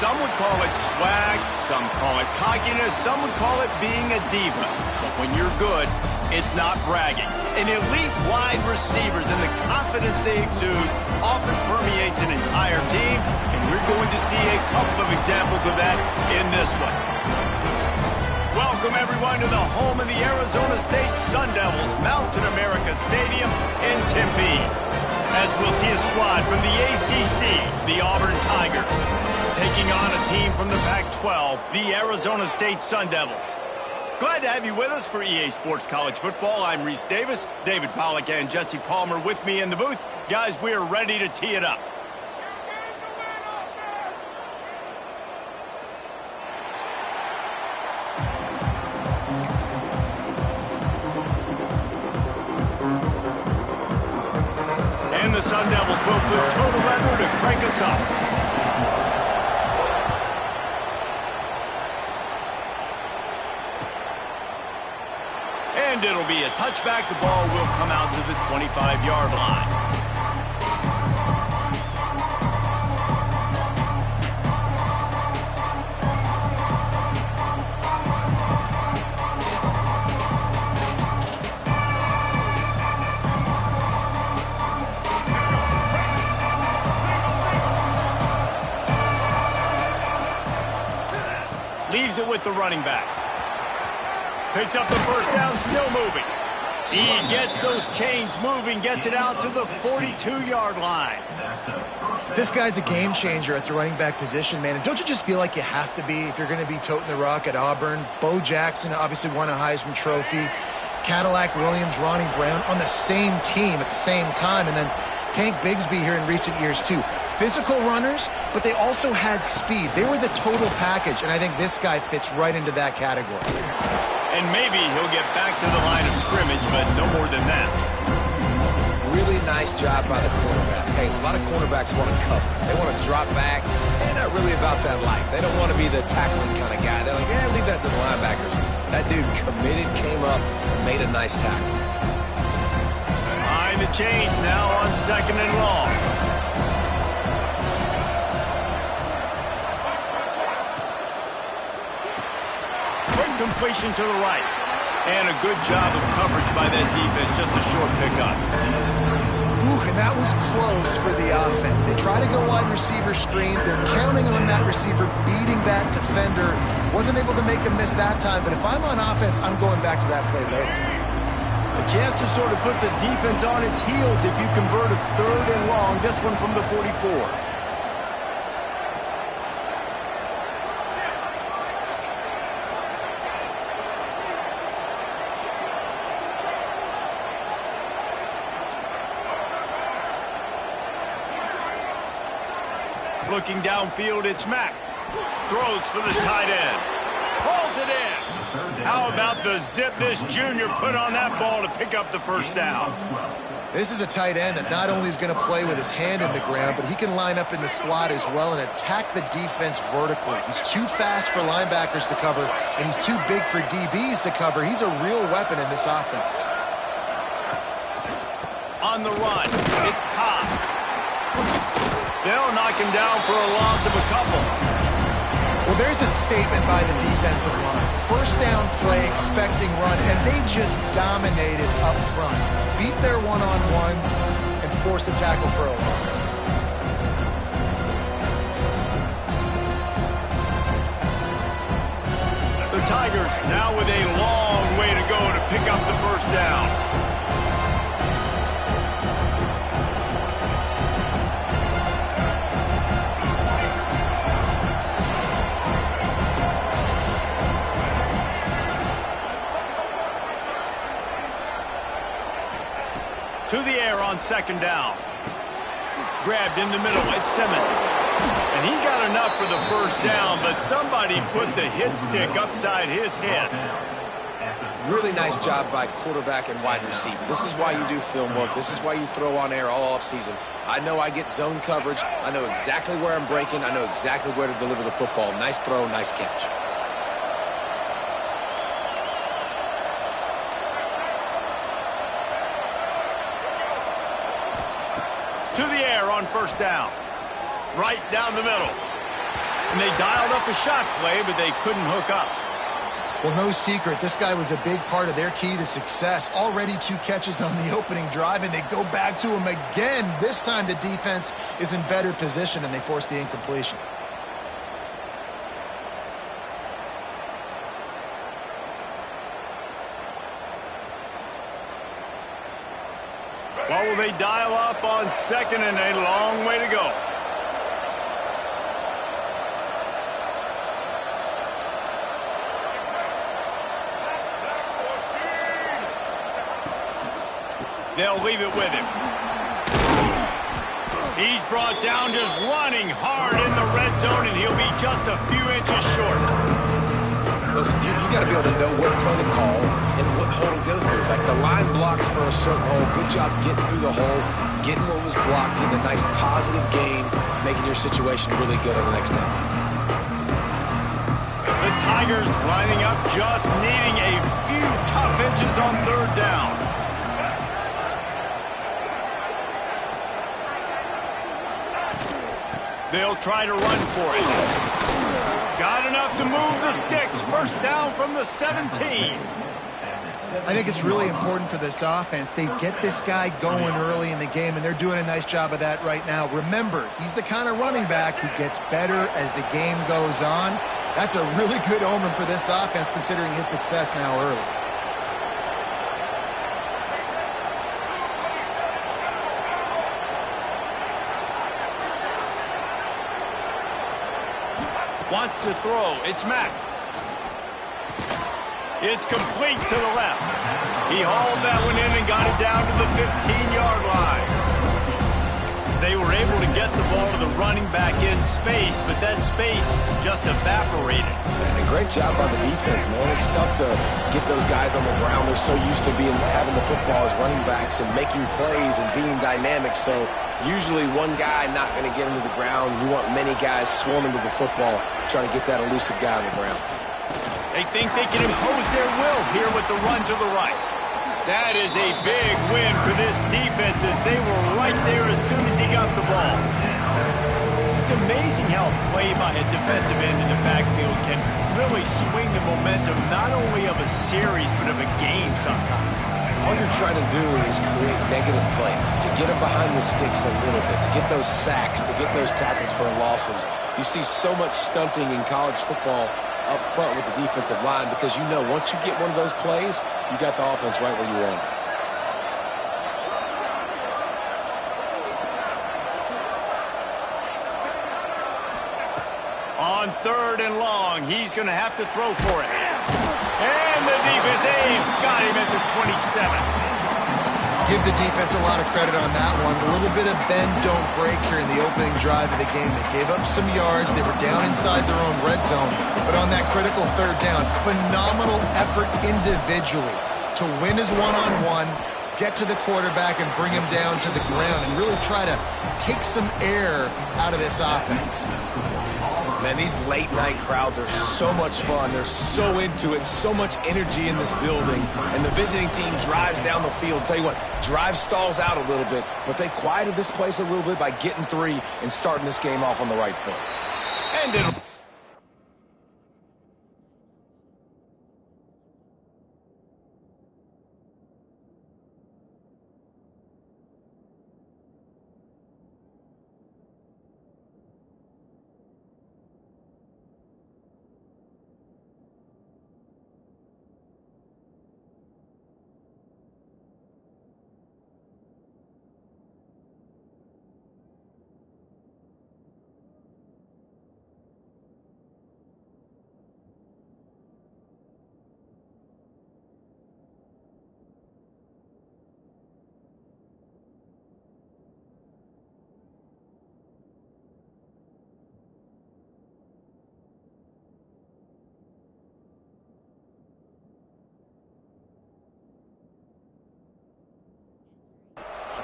Some would call it swag, some call it cockiness, some would call it being a diva. But when you're good, it's not bragging. An elite wide receivers and the confidence they exude often permeates an entire team, and we're going to see a couple of examples of that in this one. Welcome, everyone, to the home of the Arizona State Sun Devils, Mountain America Stadium in Tempe. As we'll see a squad from the ACC, the Auburn Tigers, taking on a team from the Pac-12, the Arizona State Sun Devils. Glad to have you with us for EA Sports College Football. I'm Reese Davis, David Pollack, and Jesse Palmer with me in the booth. Guys, we are ready to tee it up. And the Sun Devils will put total leather to crank us up. And it'll be a touchback. The ball will come out to the 25-yard line. Leaves it with the running back. Picks up the first down, still moving. He gets those chains moving, gets it out to the 42-yard line. This guy's a game changer at the running back position, man. And don't you just feel like you have to be if you're going to be toting the rock at Auburn? Bo Jackson obviously won a Heisman Trophy. Cadillac Williams, Ronnie Brown on the same team at the same time. And then Tank Bigsby here in recent years, too. Physical runners, but they also had speed. They were the total package, and I think this guy fits right into that category. And maybe he'll get back to the line of scrimmage, but no more than that. Really nice job by the quarterback. Hey, a lot of quarterbacks want to cover. They want to drop back. They're not really about that life. They don't want to be the tackling kind of guy. They're like, yeah, leave that to the linebackers. That dude committed, came up, and made a nice tackle. Behind the chains now on 2nd and long. Completion to the right. And a good job of coverage by that defense. Just a short pickup. Ooh, and that was close for the offense. They try to go wide receiver screen. They're counting on that receiver beating that defender. Wasn't able to make a miss that time, but if I'm on offense, I'm going back to that play later. A chance to sort of put the defense on its heels if you convert a 3rd and long. This one from the 44. Looking downfield, it's Mack. Throws for the tight end. Pulls it in. How about the zip this junior put on that ball to pick up the first down? This is a tight end that not only is going to play with his hand in the ground, but he can line up in the slot as well and attack the defense vertically. He's too fast for linebackers to cover, and he's too big for DBs to cover. He's a real weapon in this offense. On the run, it's Cobb. They'll knock him down for a loss of a couple. Well, there's a statement by the defensive line. First down play, expecting run, and they just dominated up front. Beat their one-on-ones and forced a tackle for a loss. The Tigers now with a long way to go to pick up the first down. To the air on 2nd down. Grabbed in the middle, it's Simmons. And he got enough for the first down, but somebody put the hit stick upside his head. Really nice job by quarterback and wide receiver. This is why you do film work. This is why you throw on air all offseason. I know I get zone coverage. I know exactly where I'm breaking. I know exactly where to deliver the football. Nice throw, nice catch. To the air on 1st down. Right down the middle. And they dialed up a shot play, but they couldn't hook up. Well, no secret, this guy was a big part of their key to success. Already 2 catches on the opening drive, and they go back to him again. This time the defense is in better position, and they force the incompletion. Well, will they dial up on second, and a long way to go. They'll leave it with him. He's brought down just running hard in the red zone, and he'll be just a few inches short. Listen, you got to be able to know what play to call and what hole to go through. Like the line blocks for a certain hole. Good job getting through the hole, getting what was blocked, getting a nice positive gain, making your situation really good on the next down. The Tigers lining up, just needing a few tough inches on third down. They'll try to run for it. Got enough to move the sticks. First down from the 17. I think it's really important for this offense. They get this guy going early in the game, and they're doing a nice job of that right now. Remember, he's the kind of running back who gets better as the game goes on. That's a really good omen for this offense, considering his success now early. Wants to throw. It's Mack. It's complete to the left. He hauled that one in and got it down to the 15-yard line. They were able to get the ball to the running back in space, but that space just evaporated. And a great job by the defense, man. It's tough to get those guys on the ground. They're so used to having the football as running backs and making plays and being dynamic. So usually one guy not going to get him to the ground. You want many guys swarming to the football, trying to get that elusive guy on the ground. They think they can impose their will here with the run to the right. That is a big win for this defense, as they were right there as soon as he got the ball. It's amazing how a play by a defensive end in the backfield can really swing the momentum not only of a series but of a game sometimes. All you're trying to do is create negative plays, to get them behind the sticks a little bit, to get those sacks, to get those tackles for losses. You see so much stunting in college football up front with the defensive line, because you know once you get one of those plays, you got the offense right where you want it. On third and long, he's going to have to throw for it. And the defense got him at the 27. Give the defense a lot of credit on that one. A little bit of bend, don't break here in the opening drive of the game. They gave up some yards. They were down inside their own red zone. But on that critical third down, phenomenal effort individually to win his one-on-one, get to the quarterback and bring him down to the ground and really try to take some air out of this offense. Man, these late-night crowds are so much fun. They're so into it, so much energy in this building. And the visiting team drives down the field. Tell you what, drive stalls out a little bit, but they quieted this place a little bit by getting 3 and starting this game off on the right foot. And it'll...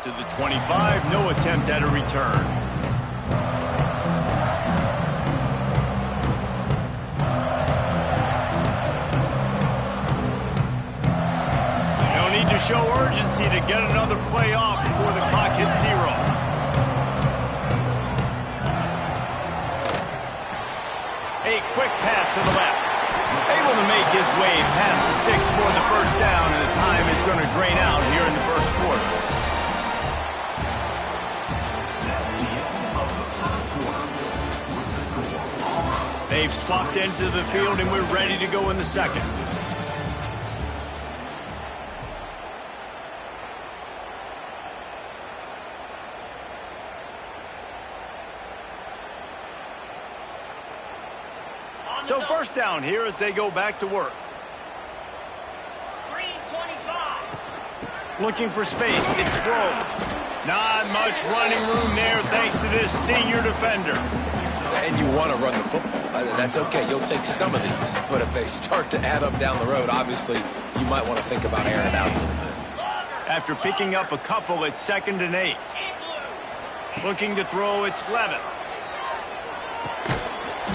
to the 25, no attempt at a return. They'll need to show urgency to get another play off before the clock hits 0. A quick pass to the left. Able to make his way past the sticks for the first down, and the time is going to drain out here in the first quarter. They've swapped into the field, and we're ready to go in the second. So first down here as they go back to work. 3:25. Looking for space. It's Grove. Not much running room there thanks to this senior defender. And you want to run the football. That's okay. You'll take some of these. But if they start to add up down the road, obviously, you might want to think about airing it out a little bit. After picking up a couple, it's 2nd and 8. Looking to throw, it's Levitt.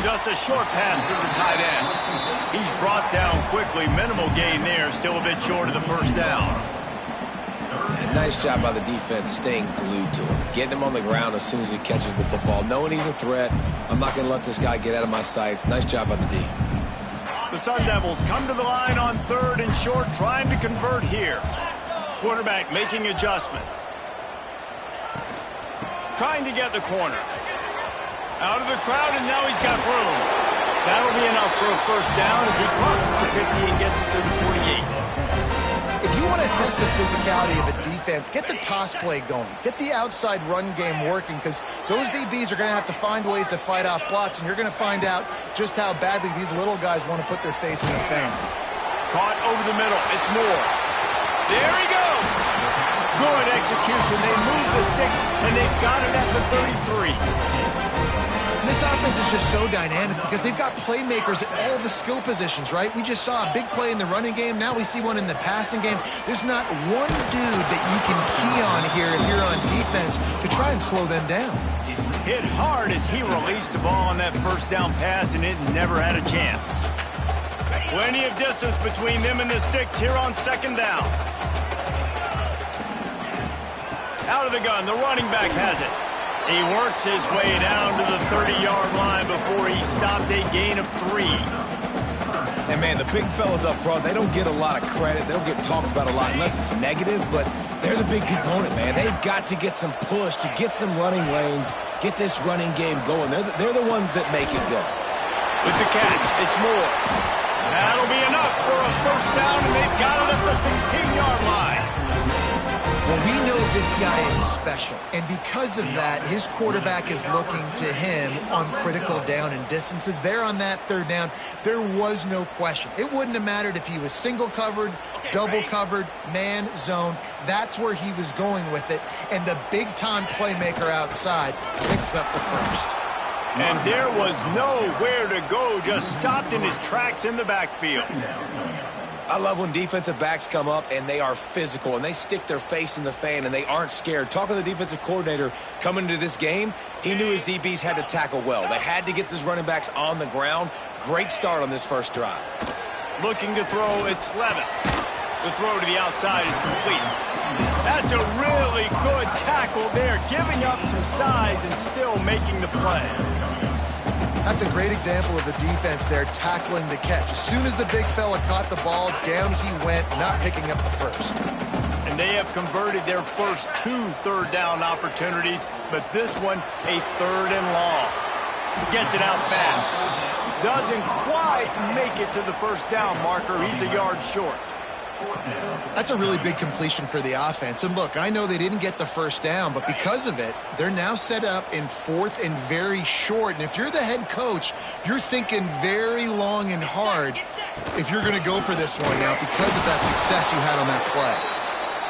Just a short pass to the tight end. He's brought down quickly. Minimal gain there. Still a bit short of the first down. And nice job by the defense staying glued to him. Getting him on the ground as soon as he catches the football. Knowing he's a threat. I'm not going to let this guy get out of my sights. Nice job by the D. The Sun Devils come to the line on 3rd and short, trying to convert here. Quarterback making adjustments. Trying to get the corner. Out of the crowd, and now he's got room. That'll be enough for a first down as he crosses the 50 and gets it to the 48. If you want to test the physicality of a defense, get the toss play going. Get the outside run game working, because those DBs are going to have to find ways to fight off blocks, and you're going to find out just how badly these little guys want to put their face in the fan. Caught over the middle. It's Moore. There he goes. Good execution. They move the sticks, and they've got it at the 33. This offense is just so dynamic because they've got playmakers at all the skill positions, right? We just saw a big play in the running game. Now we see one in the passing game. There's not one dude that you can key on here if you're on defense to try and slow them down. Hit hard as he released the ball on that first down pass, and it never had a chance. Plenty of distance between them and the sticks here on 2nd down. Out of the gun, the running back has it. He works his way down to the 30-yard line before he stopped a gain of 3. And, man, the big fellas up front, they don't get a lot of credit. They don't get talked about a lot unless it's negative, but they're the big component, man. They've got to get some push, to get some running lanes, get this running game going. They're the ones that make it go. With the catch, it's Moore. That'll be enough for a first down, and they've got it at the 16-yard line. Well, we know this guy is special, and because of that, his quarterback is looking to him on critical down and distances. There on that 3rd down, there was no question. It wouldn't have mattered if he was single covered, double covered, man, zone. That's where he was going with it, and the big-time playmaker outside picks up the first. And there was nowhere to go, just stopped in his tracks in the backfield. I love when defensive backs come up and they are physical and they stick their face in the fan and they aren't scared. Talking to the defensive coordinator coming into this game, he knew his DBs had to tackle well. They had to get these running backs on the ground. Great start on this first drive. Looking to throw, it's Levitt. The throw to the outside is complete. That's a really good tackle there, giving up some size and still making the play. That's a great example of the defense there tackling the catch. As soon as the big fella caught the ball, down he went, not picking up the first. And they have converted their first 2 3rd down opportunities, but this one a 3rd and long. Gets it out fast. Doesn't quite make it to the first down marker. He's a yard short. That's a really big completion for the offense. And look, I know they didn't get the first down, but because of it, they're now set up in 4th and very short. And if you're the head coach, you're thinking very long and hard if you're going to go for this one now because of that success you had on that play.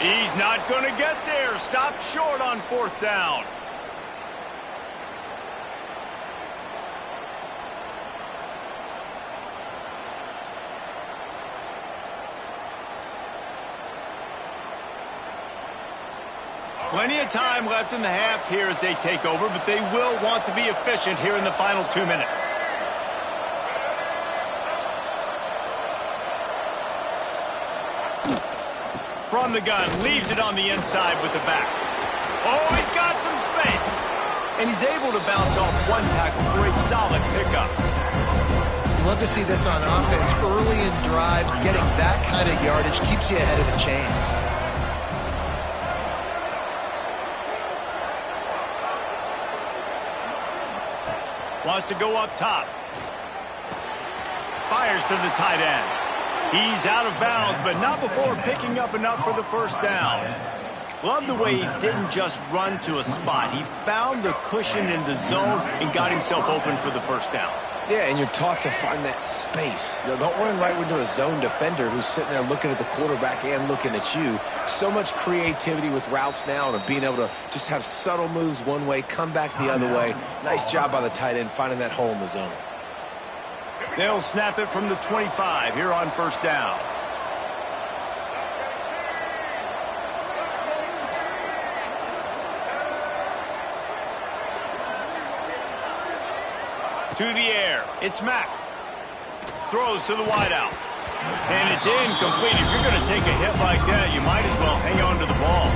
He's not going to get there. Stopped short on 4th down. Plenty of time left in the half here as they take over, but they will want to be efficient here in the final 2 minutes. From the gun, leaves it on the inside with the back. Oh, he's got some space. And he's able to bounce off one tackle for a solid pickup. love to see this on offense. Early in drives, getting that kind of yardage keeps you ahead of the chains. Wants to go up top. Fires to the tight end. He's out of bounds, but not before picking up enough for the first down. Love the way he didn't just run to a spot. He found the cushion in the zone and got himself open for the first down. Yeah, and you're taught to find that space. Don't run right into a zone defender who's sitting there looking at the quarterback and looking at you. So much creativity with routes now and being able to just have subtle moves one way, come back the other way. Nice job by the tight end finding that hole in the zone. They'll snap it from the 25 here on first down. To the air, it's Mack. Throws to the wideout. And it's incomplete. If you're going to take a hit like that, you might as well hang on to the ball.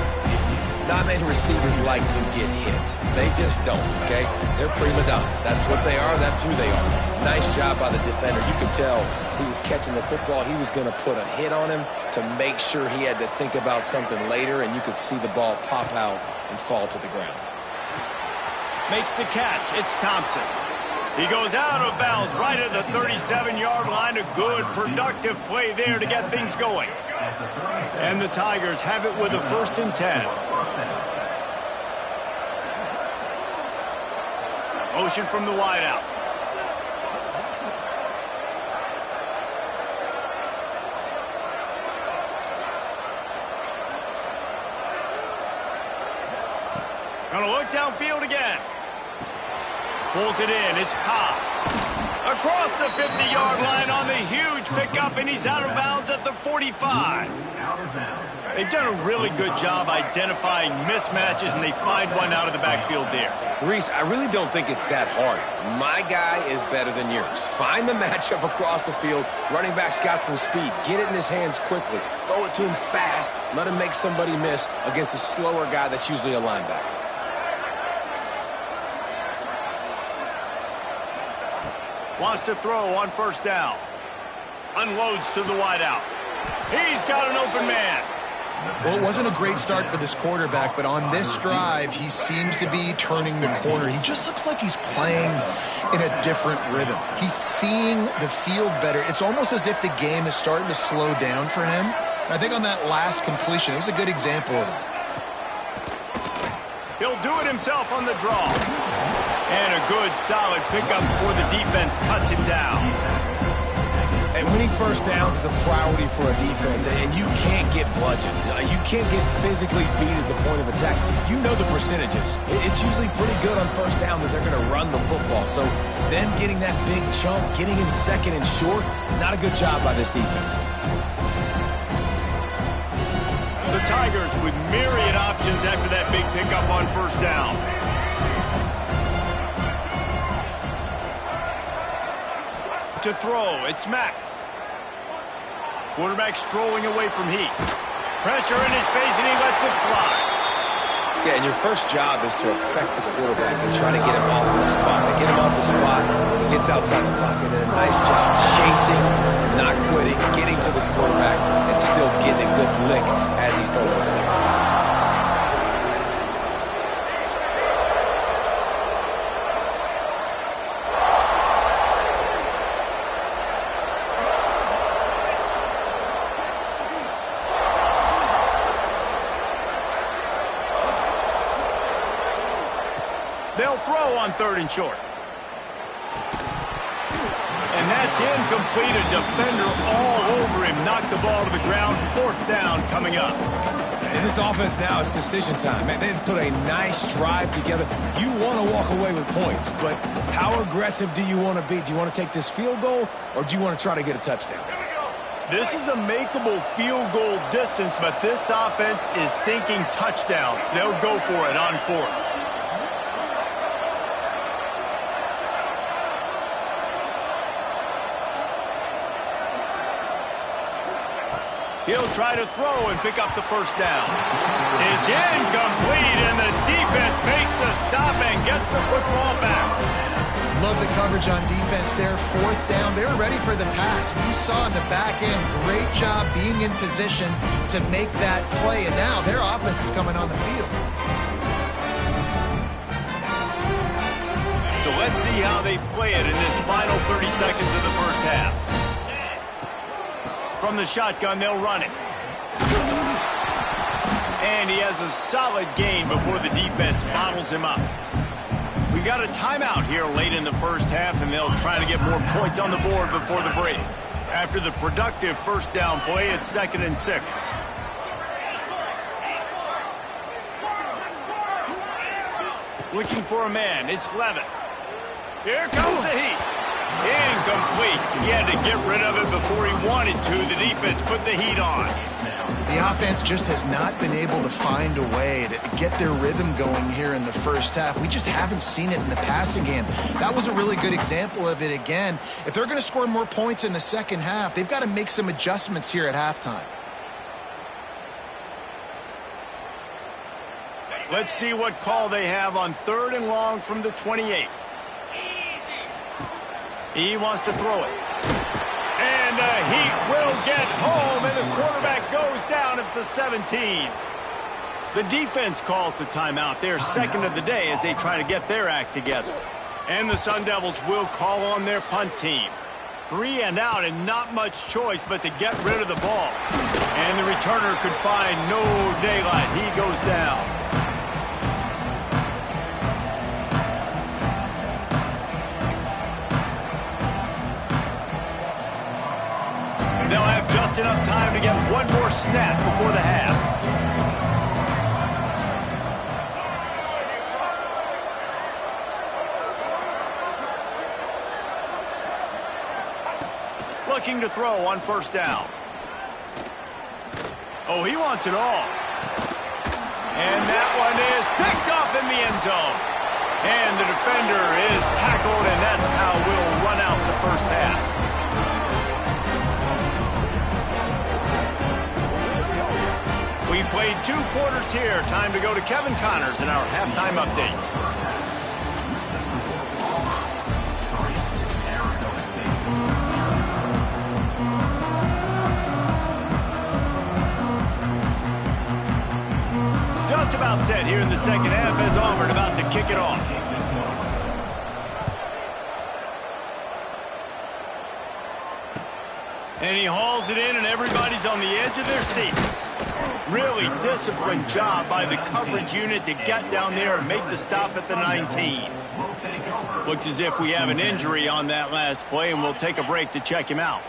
Not many receivers like to get hit. They just don't, okay? They're prima donnas. That's what they are. That's who they are. Nice job by the defender. You could tell he was catching the football. He was going to put a hit on him to make sure he had to think about something later, and you could see the ball pop out and fall to the ground. Makes the catch. It's Thompson. He goes out of bounds right at the 37-yard line. A good, productive play there to get things going. And the Tigers have it with a 1st and 10. Motion from the wideout. Gonna look downfield again. Pulls it in. It's Cobb. Across the 50-yard line on the huge pickup, and he's out of bounds at the 45. They've done a really good job identifying mismatches, and they find one out of the backfield there. Reese, I really don't think it's that hard. My guy is better than yours. Find the matchup across the field. Running back's got some speed. Get it in his hands quickly. Throw it to him fast. Let him make somebody miss against a slower guy that's usually a linebacker. Wants to throw on first down. Unloads to the wideout. He's got an open man. Well, it wasn't a great start for this quarterback, but on this drive, he seems to be turning the corner. He just looks like he's playing in a different rhythm. He's seeing the field better. It's almost as if the game is starting to slow down for him. And I think on that last completion, it was a good example of that. He'll do it himself on the draw. And a good, solid pickup before the defense cuts him down. And winning first downs is a priority for a defense, and you can't get bludgeoned. You can't get physically beat at the point of attack. You know the percentages. It's usually pretty good on first down that they're going to run the football. So then getting that big chunk, getting in second and short, not a good job by this defense. The Tigers with myriad options after that big pickup on first down. To throw, it's Mack. Quarterback strolling away from heat. Pressure in his face, and he lets it fly. Yeah, and your first job is to affect the quarterback and try to get him off the spot. To get him off the spot, he gets outside the pocket, and a nice job chasing, not quitting, getting to the quarterback, and still getting a good lick as he's throwing the football. They'll throw on 3rd and short. And that's incomplete. A defender all over him. Knocked the ball to the ground. 4th down coming up. In this offense now, it's decision time. Man, they've put a nice drive together. You want to walk away with points, but how aggressive do you want to be? Do you want to take this field goal, or do you want to try to get a touchdown? This is a makeable field goal distance, but this offense is thinking touchdowns. They'll go for it on 4th. He'll try to throw and pick up the first down. It's incomplete, and the defense makes the stop and gets the football back. Love the coverage on defense there. Fourth down. They were ready for the pass. You saw in the back end, great job being in position to make that play. And now their offense is coming on the field. So let's see how they play it in this final 30 seconds of the first half. From the shotgun, they'll run it. And he has a solid gain before the defense bottles him up. We got a timeout here late in the first half, and they'll try to get more points on the board before the break. After the productive first down play, it's 2nd and 6. Looking for a man, it's Levitt. Here comes the heat. Incomplete. He had to get rid of it before he wanted to. The defense put the heat on. The offense just has not been able to find a way to get their rhythm going here in the first half. We just haven't seen it in the passing game. That was a really good example of it again. If they're going to score more points in the second half, they've got to make some adjustments here at halftime. Let's see what call they have on 3rd and long from the 28. He wants to throw it. And the Heat will get home, and the quarterback goes down at the 17. The defense calls the timeout. They're second of the day as they try to get their act together. And the Sun Devils will call on their punt team. 3 and out, and not much choice but to get rid of the ball. And the returner could find no daylight. He goes down. They'll have just enough time to get one more snap before the half. Looking to throw on 1st down. Oh, he wants it all. And that one is picked off in the end zone. And the defender is tackled, and that's how we'll run out the first half. We played 2 quarters here. Time to go to Kevin Connors in our halftime update. Just about set here in the second half as Auburn about to kick it off. And he hauls it in, and everybody's on the edge of their seats. Really disciplined job by the coverage unit to get down there and make the stop at the 19. Looks as if we have an injury on that last play, and we'll take a break to check him out.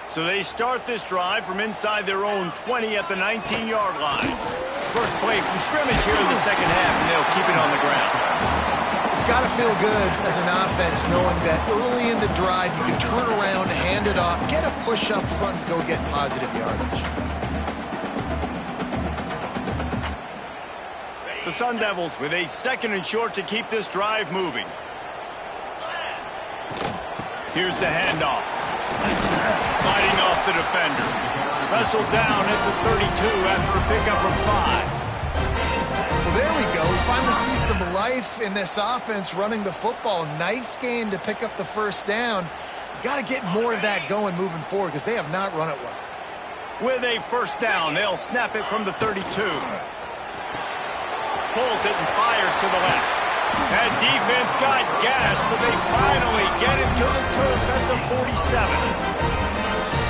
So they start this drive from inside their own 20 at the 19-yard line. First play from scrimmage here in the second half, and they'll keep it on the ground. It's got to feel good as an offense knowing that early in the drive you can turn around, hand it off, get a push up front, and go get positive yardage. The Sun Devils with a 2nd and short to keep this drive moving. Here's the handoff. Fighting off the defender. Wrestled down at the 32 after a pickup of 5. Well, there we go. We finally see some life in this offense running the football. Nice game to pick up the first down. Got to get more of that going moving forward because they have not run it well. With a first down, they'll snap it from the 32. Pulls it and fires to the left. That defense got gashed, but they finally get him to the turf at the 47.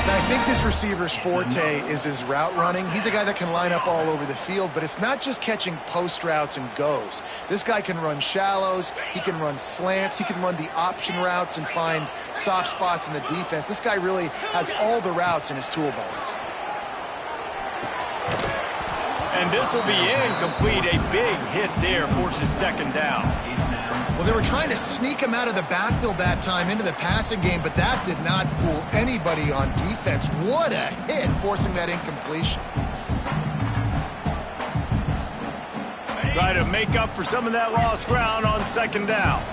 Now, I think this receiver's forte is his route running. He's a guy that can line up all over the field, but it's not just catching post routes and goes. This guy can run shallows, he can run slants, he can run the option routes and find soft spots in the defense. This guy really has all the routes in his toolbox. And this will be incomplete. A big hit there forces 2nd down. Well, they were trying to sneak him out of the backfield that time into the passing game, but that did not fool anybody on defense. What a hit, forcing that incompletion. Try to make up for some of that lost ground on 2nd down.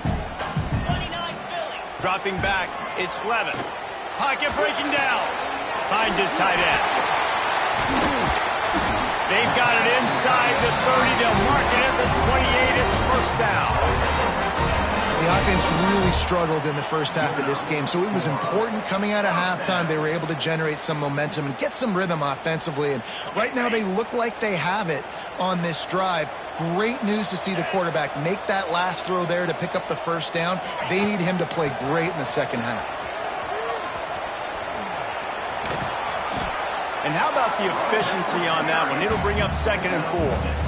Dropping back, it's Levitt. Pocket breaking down. Finds his tight end. They've got it inside the 30. They'll mark it at the 28. It's first down. The offense really struggled in the first half of this game, so it was important coming out of halftime. They were able to generate some momentum and get some rhythm offensively, and right now they look like they have it on this drive. Great news to see the quarterback make that last throw there to pick up the first down. They need him to play great in the second half. And how about the efficiency on that one? It'll bring up 2nd and 4.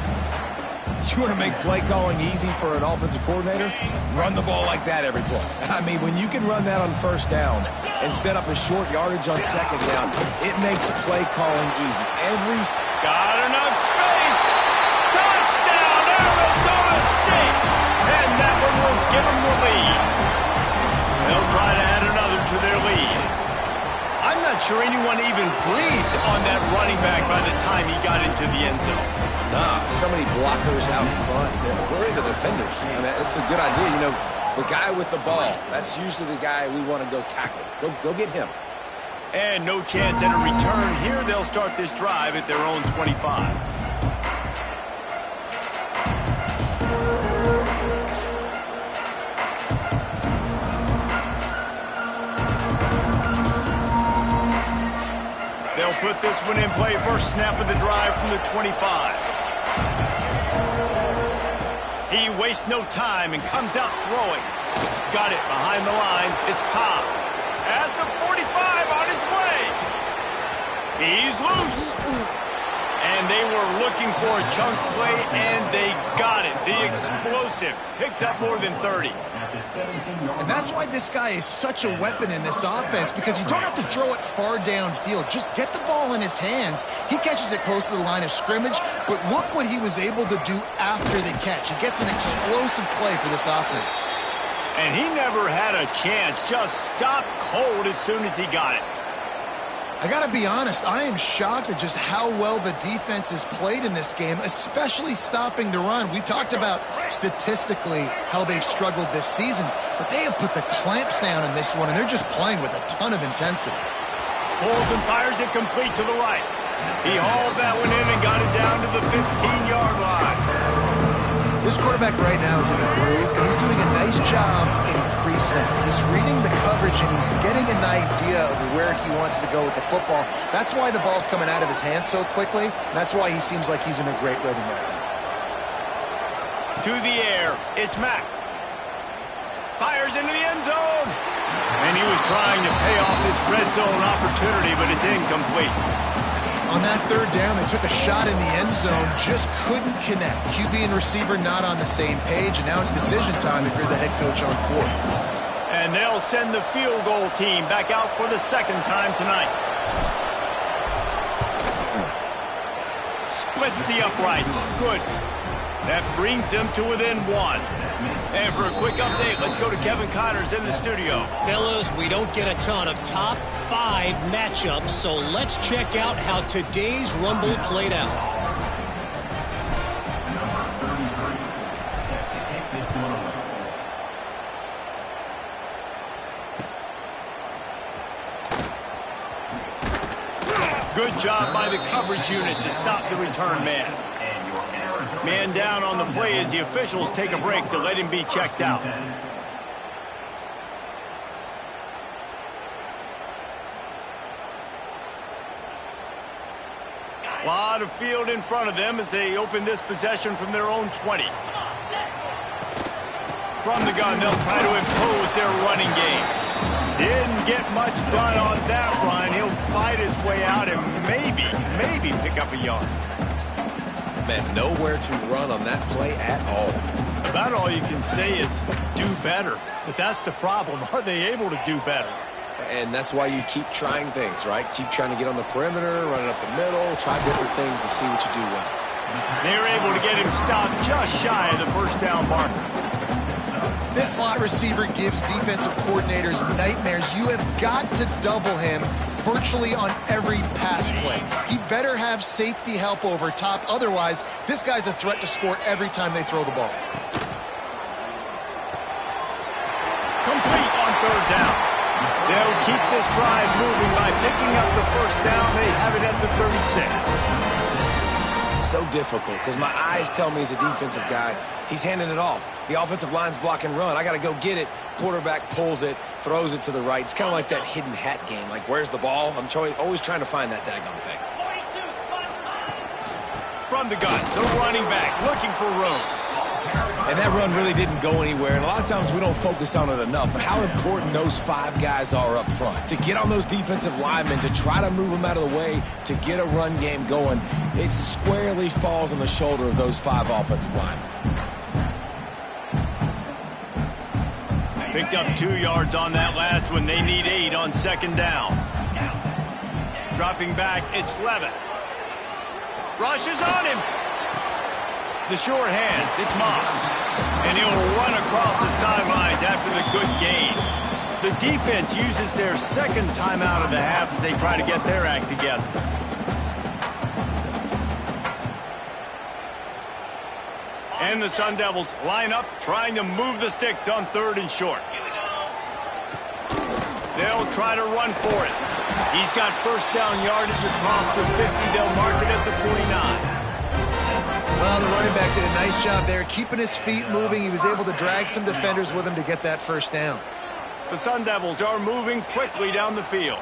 You want to make play calling easy for an offensive coordinator? Run the ball like that every play. I mean, when you can run that on first down and set up a short yardage on second down, it makes play calling easy. Got enough space. Touchdown, Arizona State. And that one will give them the lead. They'll try to add another to their lead. I'm not sure anyone even breathed on that running back by the time he got into the end zone. Nah, so many blockers out front. Where are the defenders? I mean, it's a good idea. You know, the guy with the ball, that's usually the guy we want to go tackle. Go get him. And no chance at a return here. They'll start this drive at their own 25. They'll put this one in play. First snap of the drive from the 25. He wastes no time and comes out throwing. Got it behind the line. It's Cobb. At the 45 on his way. He's loose. And they were looking for a chunk play, and they got it. The explosive picks up more than 30. And that's why this guy is such a weapon in this offense, because you don't have to throw it far downfield. Just get the ball in his hands. He catches it close to the line of scrimmage, but look what he was able to do after the catch. He gets an explosive play for this offense. And he never had a chance. Just stopped cold as soon as he got it. I got to be honest, I am shocked at just how well the defense has played in this game, especially stopping the run. We talked about statistically how they've struggled this season, but they have put the clamps down in this one, and they're just playing with a ton of intensity. Pulls and fires it complete to the right. He hauled that one in and got it down to the 15-yard line. This quarterback right now is in a groove, and he's doing a nice job in pre-snap. He's reading the coverage, and he's getting an idea of where he wants to go with the football. That's why the ball's coming out of his hands so quickly, and that's why he seems like he's in a great rhythm right now. To the air, it's Mack. Fires into the end zone. And he was trying to pay off this red zone opportunity, but it's incomplete. On that third down, they took a shot in the end zone, just couldn't connect. QB and receiver not on the same page, and now it's decision time if you're the head coach on fourth. And they'll send the field goal team back out for the second time tonight. Splits the uprights. Good. That brings them to within one. And for a quick update, let's go to Kevin Connors in the studio. Fellas, we don't get a ton of top 5 matchups, so let's check out how today's Rumble played out. Good job by the coverage unit to stop the return man. Man down on the play as the officials take a break to let him be checked out. A lot of field in front of them as they open this possession from their own 20. From the gun, they'll try to impose their running game. Didn't get much done on that run. He'll fight his way out and maybe pick up a yard. Man, nowhere to run on that play at all. About all you can say is do better. But that's the problem. Are they able to do better? And that's why you keep trying things, right? Keep trying to get on the perimeter, run it up the middle, try different things to see what you do well. They're able to get him stopped just shy of the first down marker. This slot receiver gives defensive coordinators nightmares. You have got to double him virtually on every pass play. He better have safety help over top. Otherwise, this guy's a threat to score every time they throw the ball. Complete on third down. They'll keep this drive moving by picking up the first down. They have it at the 36. So difficult because my eyes tell me he's a defensive guy. He's handing it off. The offensive line's block and run. I got to go get it. Quarterback pulls it, throws it to the right. It's kind of like that hidden hat game. Like, where's the ball? I'm always trying to find that daggone thing. From the gun, the running back looking for room. And that run really didn't go anywhere, and a lot of times we don't focus on it enough, but how important those 5 guys are up front. To get on those defensive linemen, to try to move them out of the way, to get a run game going, it squarely falls on the shoulder of those 5 offensive linemen. Picked up 2 yards on that last one. They need 8 on second down. Dropping back, it's Levitt. Rushes on him. The short hands, it's Moss. And he'll run across the sidelines after the good gain. The defense uses their second timeout of the half as they try to get their act together. And the Sun Devils line up, trying to move the sticks on 3rd and short. They'll try to run for it. He's got first down yardage across the 50. They'll mark it at the 49. Well, the running back did a nice job there, keeping his feet moving. He was able to drag some defenders with him to get that first down. The Sun Devils are moving quickly down the field.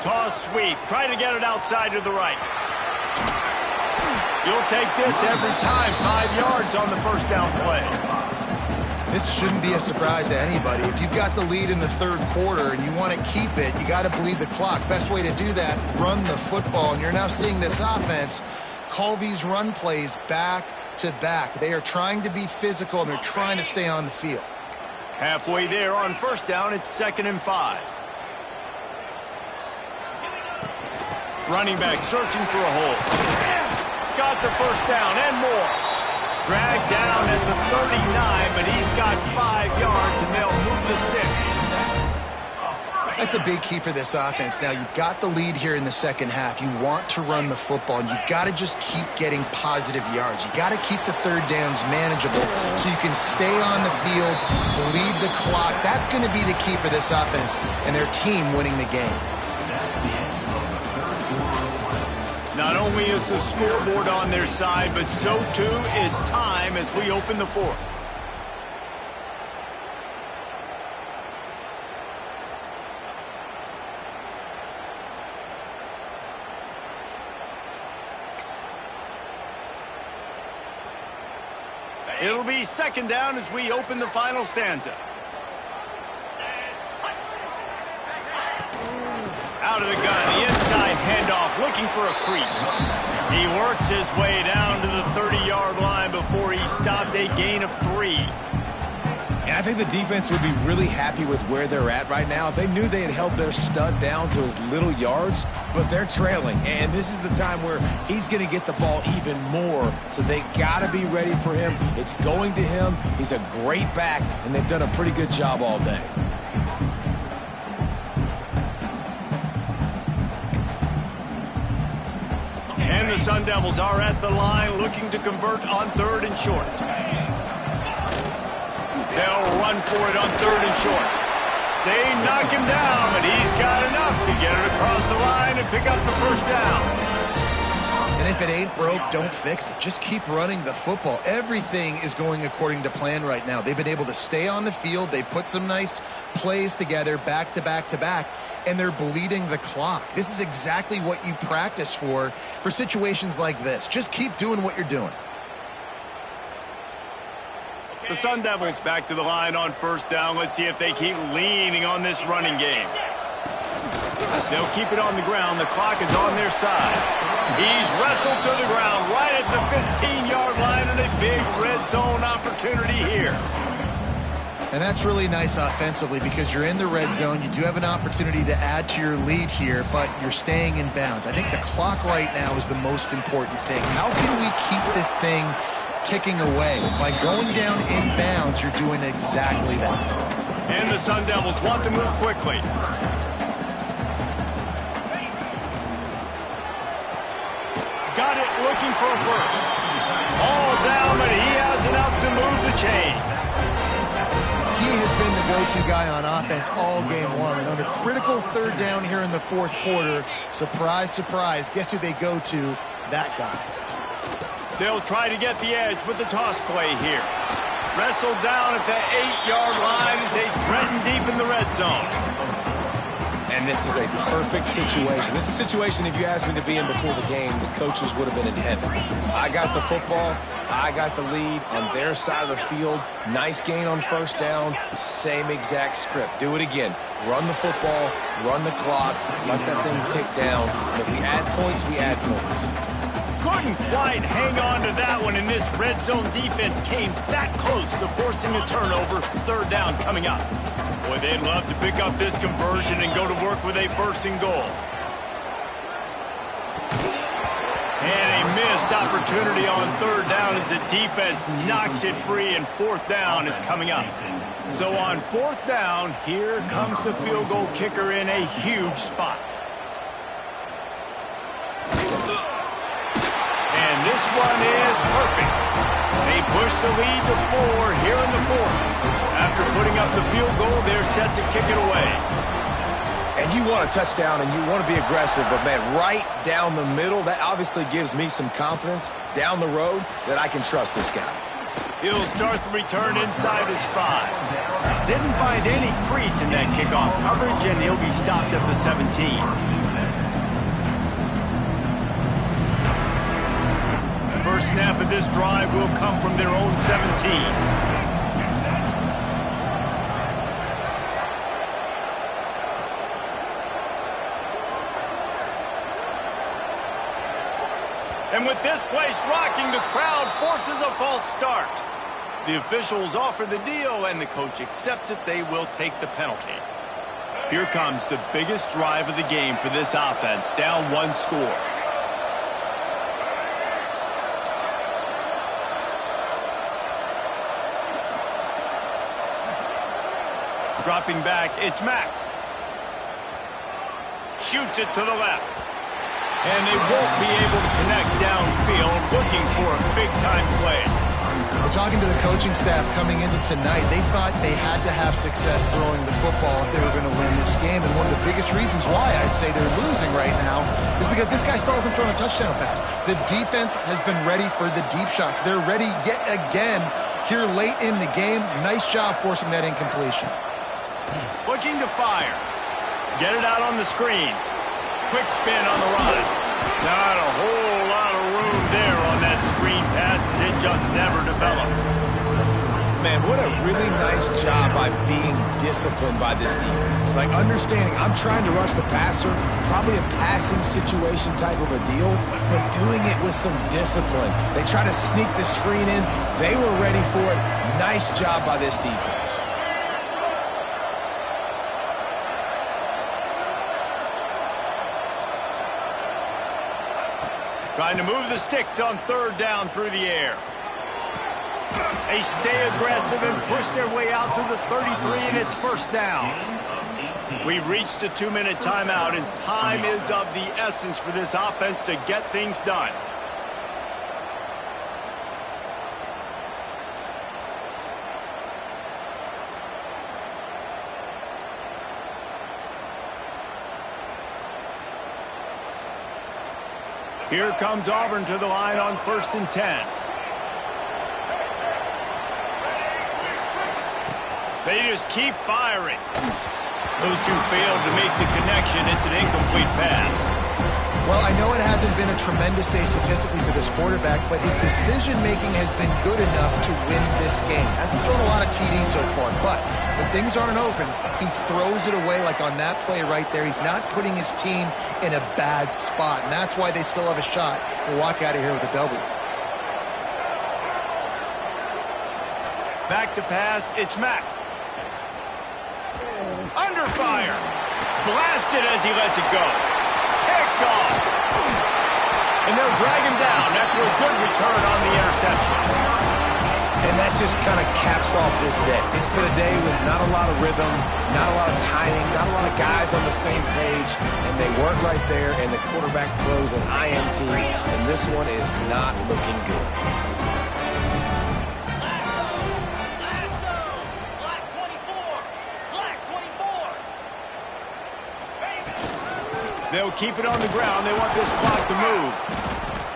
Toss sweep. Try to get it outside to the right. You'll take this every time. 5 yards on the first down play. This shouldn't be a surprise to anybody. If you've got the lead in the 3rd quarter and you want to keep it, you got to bleed the clock. Best way to do that, run the football. And you're now seeing this offense call these run plays back to back. They are trying to be physical, and they're trying to stay on the field. Halfway there on first down, it's 2nd and 5. Running back searching for a hole. Got the first down and more. Dragged down at the 39, but he's got 5 yards, and they'll move the sticks. That's a big key for this offense. Now, you've got the lead here in the second half. You want to run the football, and you got to just keep getting positive yards. You got to keep the 3rd downs manageable so you can stay on the field, bleed the clock. That's going to be the key for this offense and their team winning the game. Not only is the scoreboard on their side, but so too is time as we open the 4th. It'll be 2nd down as we open the final stanza. Out of the gun, the inside handoff, looking for a crease. He works his way down to the 30-yard line before he stopped, a gain of 3. And I think the defense would be really happy with where they're at right now if they knew they had held their stud down to his little yards, but they're trailing. And this is the time where he's going to get the ball even more, so they got to be ready for him. It's going to him. He's a great back, and they've done a pretty good job all day. And the Sun Devils are at the line looking to convert on 3rd and short. They'll run for it on 3rd and short. They knock him down, but he's got enough to get it across the line and pick up the first down. And if it ain't broke, don't fix it. Just keep running the football. Everything is going according to plan right now. They've been able to stay on the field. They put some nice plays together back to back to back, and they're bleeding the clock. This is exactly what you practice for situations like this. Just keep doing what you're doing. The Sun Devils back to the line on first down. Let's see if they keep leaning on this running game. They'll keep it on the ground. The clock is on their side. He's wrestled to the ground right at the 15-yard line, and a big red zone opportunity here. And that's really nice offensively because you're in the red zone. You do have an opportunity to add to your lead here, but you're staying in bounds. I think the clock right now is the most important thing. How can we keep this thing ticking away? By going down in bounds, you're doing exactly that. And the Sun Devils want to move quickly. Got it, looking for a first. All down, but he has enough to move the chains. He has been the go-to guy on offense all game long. And on a critical third down here in the fourth quarter, surprise, surprise, guess who they go to? That guy. They'll try to get the edge with the toss play here. Wrestled down at the 8-yard line as they threaten deep in the red zone. And this is a perfect situation. This is a situation, if you asked me to be in before the game, the coaches would have been in heaven. I got the football. I got the lead on their side of the field. Nice gain on first down. Same exact script. Do it again. Run the football. Run the clock. Let that thing tick down. And if we add points, we add points. Couldn't quite hang on to that one, and this red zone defense came that close to forcing a turnover. Third down coming up. Boy, they'd love to pick up this conversion and go to work with a first and goal. And a missed opportunity on third down as the defense knocks it free, and fourth down is coming up. So on fourth down, here comes the field goal kicker in a huge spot. And this one is perfect. They push the lead to 4 here in the fourth. After putting up the field goal, they're set to kick it away. And you want a touchdown and you want to be aggressive, but, man, right down the middle, that obviously gives me some confidence down the road that I can trust this guy. He'll start the return inside his 5. Didn't find any crease in that kickoff coverage, and he'll be stopped at the 17. First snap of this drive will come from their own 17. And with this place rocking, the crowd forces a false start. The officials offer the deal, and the coach accepts it. They will take the penalty. Here comes the biggest drive of the game for this offense, down 1 score. Dropping back, it's Mack. Shoots it to the left. And they won't be able to connect downfield, looking for a big-time play. Well, talking to the coaching staff coming into tonight, they thought they had to have success throwing the football if they were going to win this game. And one of the biggest reasons why I'd say they're losing right now is because this guy still hasn't thrown a touchdown pass. The defense has been ready for the deep shots. They're ready yet again here late in the game. Nice job forcing that incompletion. Looking to fire. Get it out on the screen. Quick spin on the run. Not a whole lot of room there on that screen pass as it just never developed. Man, what a really nice job by being disciplined by this defense. Like, understanding I'm trying to rush the passer, probably a passing situation type of a deal, but doing it with some discipline. They try to sneak the screen in. They were ready for it. Nice job by this defense. Trying to move the sticks on third down through the air. They stay aggressive and push their way out to the 33, and it's first down. We've reached the 2-minute timeout, and time is of the essence for this offense to get things done. Here comes Auburn to the line on 1st and 10. They just keep firing. Those two failed to make the connection. It's an incomplete pass. Well, I know it hasn't been a tremendous day statistically for this quarterback, but his decision-making has been good enough to win this game. Hasn't thrown a lot of TDs so far, but when things aren't open, he throws it away like on that play right there. He's not putting his team in a bad spot, and that's why they still have a shot to walk out of here with a W. Back to pass, it's Mack. Under fire. Blasted as he lets it go. Picked off. And they'll drag him down after a good return on the interception. And that just kind of caps off this day. It's been a day with not a lot of rhythm, not a lot of timing, not a lot of guys on the same page, and they work right there, and the quarterback throws an INT, and this one is not looking good. They'll keep it on the ground. They want this clock to move.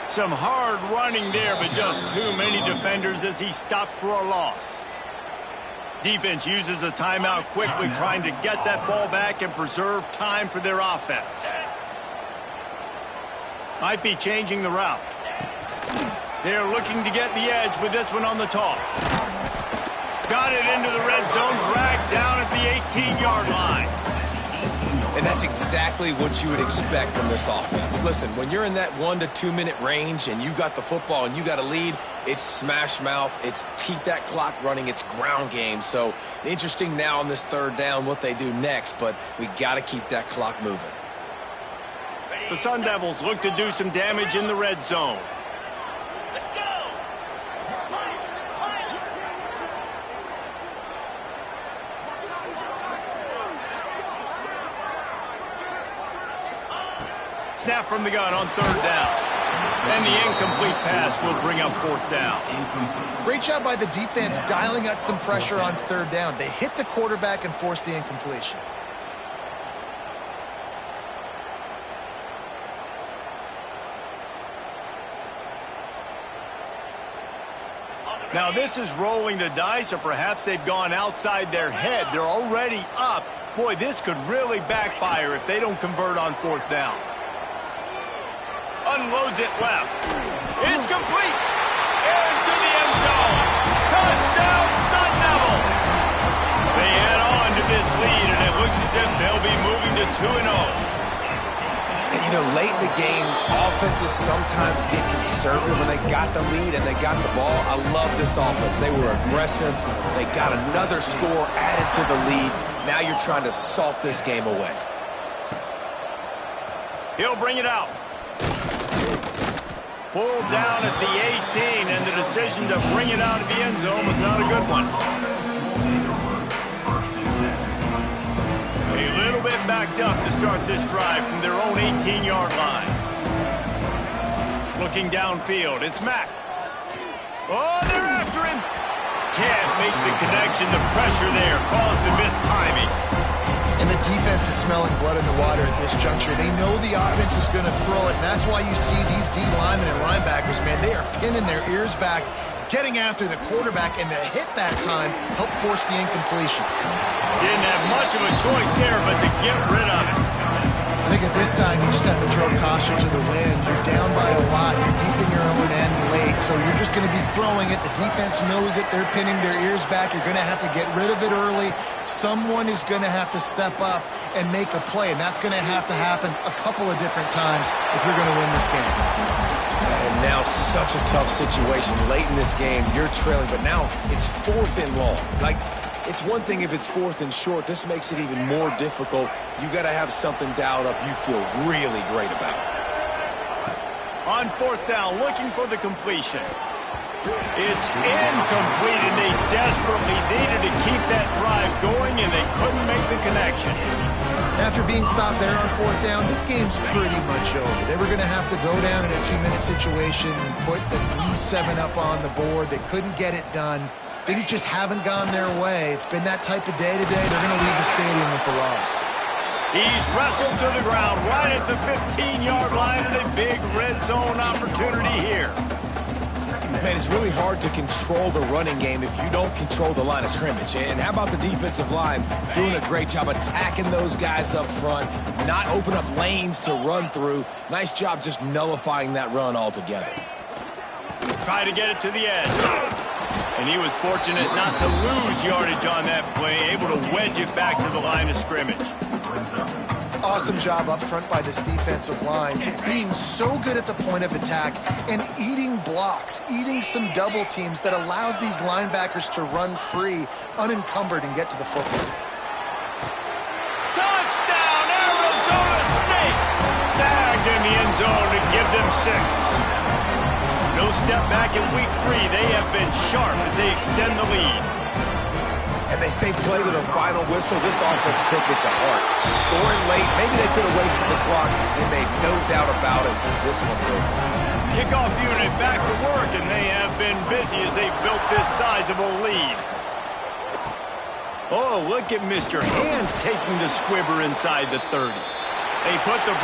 Some hard running there, but just too many defenders as he stopped for a loss. Defense uses a timeout quickly, trying to get that ball back and preserve time for their offense. Might be changing the route. They're looking to get the edge with this one on the toss. Got it into the red zone, dragged down at the 18-yard line. And that's exactly what you would expect from this offense. Listen, when you're in that 1 to 2 minute range and you got the football and you got a lead, it's smash mouth, it's keep that clock running, it's ground game. So interesting now on this third down what they do next, but we got to keep that clock moving. The Sun Devils look to do some damage in the red zone. Snap from the gun on third down. And the incomplete pass will bring up fourth down. Great job by the defense dialing out some pressure on third down. They hit the quarterback and forced the incompletion. Now this is rolling the dice, or perhaps they've gone outside their head. They're already up. Boy, this could really backfire if they don't convert on fourth down. Unloads it left. It's complete. Into the end zone. Touchdown, Sun Devils. They add on to this lead, and it looks as if they'll be moving to 2-0. And, you know, late in the games, offenses sometimes get conservative when they got the lead and they got the ball. I love this offense. They were aggressive. They got another score added to the lead. Now you're trying to salt this game away. He'll bring it out. Pulled down at the 18, and the decision to bring it out of the end zone was not a good one. A little bit backed up to start this drive from their own 18-yard line. Looking downfield, it's Mack. Oh, they're after him. Can't make the connection. The pressure there caused the missed timing. And the defense is smelling blood in the water at this juncture. They know the offense is going to throw it, and that's why you see these D linemen and linebackers, man, they are pinning their ears back, getting after the quarterback, and to hit that time, help force the incompletion. Didn't have much of a choice there, but to get rid of it. I think at this time, you just have to throw caution to the wind. You're down by a lot. You're deep in your own end late, so you're just going to be throwing it. The defense knows it. They're pinning their ears back. You're going to have to get rid of it early. Someone is going to have to step up and make a play, and that's going to have to happen a couple of different times if you're going to win this game. And now such a tough situation. Late in this game, you're trailing, but now it's 4th and long. Like, it's one thing if it's 4th and short. This makes it even more difficult. You got to have something dialed up you feel really great about. On fourth down, looking for the completion. It's incomplete, and they desperately needed to keep that drive going, and they couldn't make the connection. After being stopped there on fourth down, this game's pretty much over. They were going to have to go down in a 2-minute situation and put at least 7 up on the board. They couldn't get it done. Things just haven't gone their way. It's been that type of day today. They're going to leave the stadium with the loss. He's wrestled to the ground right at the 15-yard line, and a big red zone opportunity here. Man, it's really hard to control the running game if you don't control the line of scrimmage. And how about the defensive line doing a great job attacking those guys up front, not open up lanes to run through. Nice job just nullifying that run altogether. Try to get it to the edge. And he was fortunate not to lose yardage on that play, able to wedge it back to the line of scrimmage. Awesome job up front by this defensive line, being so good at the point of attack and eating blocks, eating some double teams that allows these linebackers to run free, unencumbered, and get to the football. Touchdown, Arizona State! Snagged in the end zone to give them 6. No step back in week 3. They have been sharp as they extend the lead. And they say play to the final whistle. This offense took it to heart. Scoring late, maybe they could have wasted the clock. They made no doubt about it. This one's over. Kickoff unit back to work, and they have been busy as they built this sizable lead. Oh, look at Mr. Hands taking the squibber inside the 30. They put the